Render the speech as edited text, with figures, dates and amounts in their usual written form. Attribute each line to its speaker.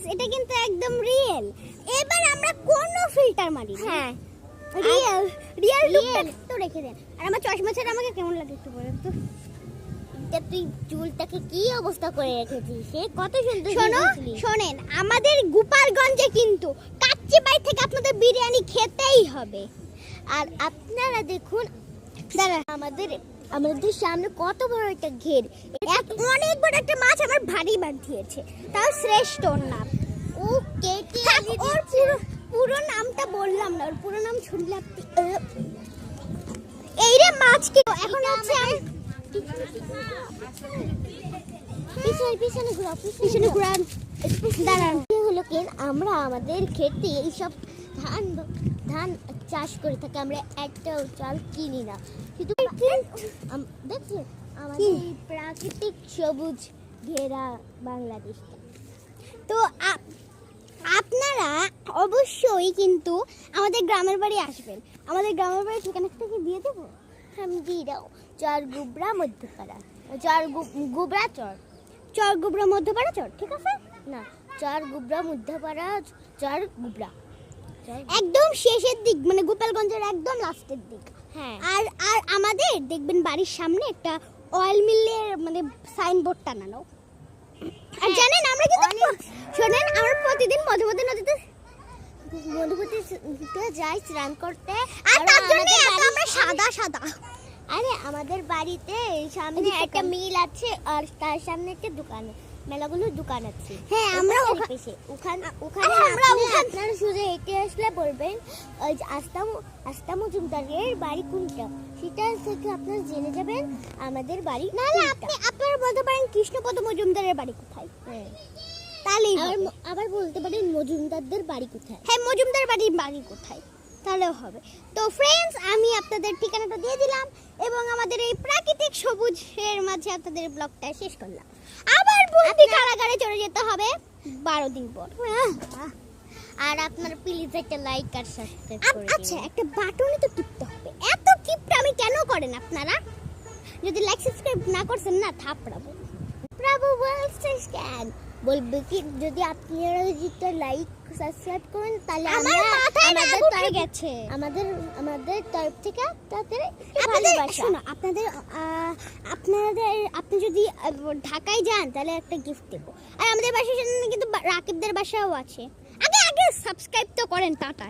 Speaker 1: Friends, এটা কিন্তু একদম রিয়েল। এবার আমরা কোনো ফিল্টার মারি না।
Speaker 2: হ্যাঁ,
Speaker 1: রিয়েল রিয়েল লুকটা তো রেখে দেন। আর আমার চশমা ছাড়া আমাকে কেমন লাগে একটু বলেন তো।
Speaker 2: তুই চুলটাকে কি অবস্থা করে রেখেছিস? সে কত সুন্দর।
Speaker 1: শোনেন, আমাদের গোপালগঞ্জে কিন্তু কাচ্চি বাই থেকে আপনাদের বিরিয়ানি খেতেই হবে।
Speaker 2: আর আপনারা দেখুন, আমাদের সামনে কত বড় একটা ঘের।
Speaker 1: অনেক বড় একটা মাছ আমার ভারী বাঁধিয়েছে, তাও শ্রেষ্ঠ নাম।
Speaker 2: ও কেটে
Speaker 1: ওর পুরো নামটা বললাম না, ওর পুরো নাম শুনলে আপনি এই রে মাছ কি এখন হচ্ছে পিছনে ঘুরান দাঁড়ান।
Speaker 2: হলো কেন, আমরা আমাদের ক্ষেতে এইসব ধান চাষ করে থাকি। আমরা একটাও চাল কিনি না, শুধু দেখছেন আমাদের এই প্রাকৃতিক সবুজ ঘেরা বাংলাদেশটা।
Speaker 1: তো আপনারা অবশ্যই কিন্তু আমাদের গ্রামের বাড়ি আসবেন। আমাদের গ্রামের বাড়ি ঠিকানাটা কি দিয়ে দেবো?
Speaker 2: আমি দিয়ে দাও। চর গুবরা মধ্যপাড়া, গুবরা
Speaker 1: চর গুবরা মধ্যপাড়া চর, ঠিক আছে
Speaker 2: না, চর গুবরা মধ্যপাড়া, চর গুবরা
Speaker 1: একদম শেষের দিক, মানে গোপালগঞ্জের একদম লাস্টের দিক।
Speaker 2: হ্যাঁ,
Speaker 1: আর আর আমাদের দেখবেন বাড়ির সামনে একটা অয়েল মিলের মানে সাইনবোর্ড টানানো। আর জানেন আমরা কিন্তু শোনেন, আমরা প্রতিদিন মধুমতি নদীতে
Speaker 2: যাই স্নান করতে।
Speaker 1: আর তার জন্য আমরা সাদা সাদা।
Speaker 2: আরে আমাদের বাড়িতে সামনে একটা মিল আছে, আর তার সামনে একটা দোকান, মেলাগুলো দোকান আছে।
Speaker 1: হ্যাঁ, আমরা
Speaker 2: ওখানে আপনারা শুধু হেঁটে আসলে বলবেন ওই যে আস্তা মজুমদারের বাড়ি কোনটা, সেটা থেকে আপনারা জেনে যাবেন আমাদের বাড়ি।
Speaker 1: নাহলে আপনারা বলতে পারেন কৃষ্ণপদ মজুমদারের বাড়ি কোথায়।
Speaker 2: হ্যাঁ,
Speaker 1: তাহলেই
Speaker 2: আবার বলতে পারেন মজুমদারদের বাড়ি কোথায়।
Speaker 1: হ্যাঁ, মজুমদার বাড়ি কোথায়, তাহলেও হবে। তো ফ্রেন্ডস, আমি আপনাদের ঠিকানাটা দিয়ে দিলাম এবং আমাদের এই প্রাকৃতিক সবুজের মাঝে আপনাদের ব্লগটা শেষ করলাম। আবার বন্দি কারাগারে চলে যেতে হবে 12 দিন পর।
Speaker 2: আর আপনারা প্লিজ একটা লাইক আর সাবস্ক্রাইব করে দিন।
Speaker 1: আচ্ছা, একটা বাটনই তো টিপতে হবে। এত কিপটা আমি কেন করেন আপনারা? যদি লাইক সাবস্ক্রাইব না করছেন না, থাপড়াবো।
Speaker 2: প্রভু বলছে কেন বলবে কি, যদি আপনারা যদি লাইক সাবস্ক্রাইব করেন তাহলে আমাদের তরফ থেকে তাদের ভালোবাসা।
Speaker 1: আপনি যদি ঢাকায় যান তাহলে একটা গিফট দেব। আর আমাদের বাসায় কিন্তু রাকিবদের বাসাও আছে। আগে সাবস্ক্রাইব তো করেন। টাটা।